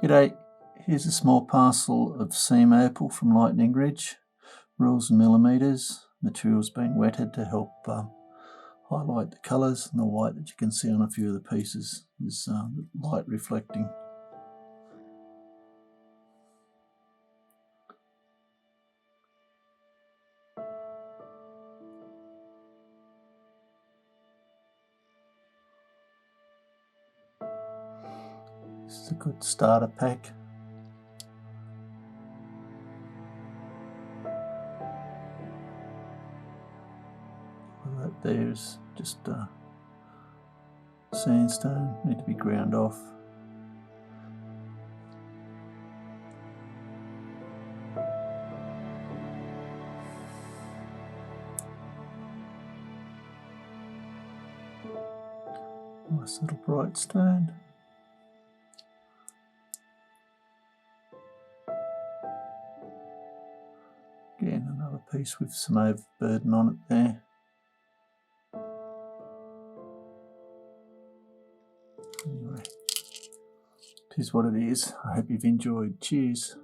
G'day, here's a small parcel of seam opal from Lightning Ridge, rules and millimetres. Material's been wetted to help highlight the colours, and the white that you can see on a few of the pieces is light reflecting. This is a good starter pack. That there's just sandstone, need to be ground off. Nice little bright stone. Again, another piece with some overburden on it there. Anyway, it is what it is. I hope you've enjoyed. Cheers.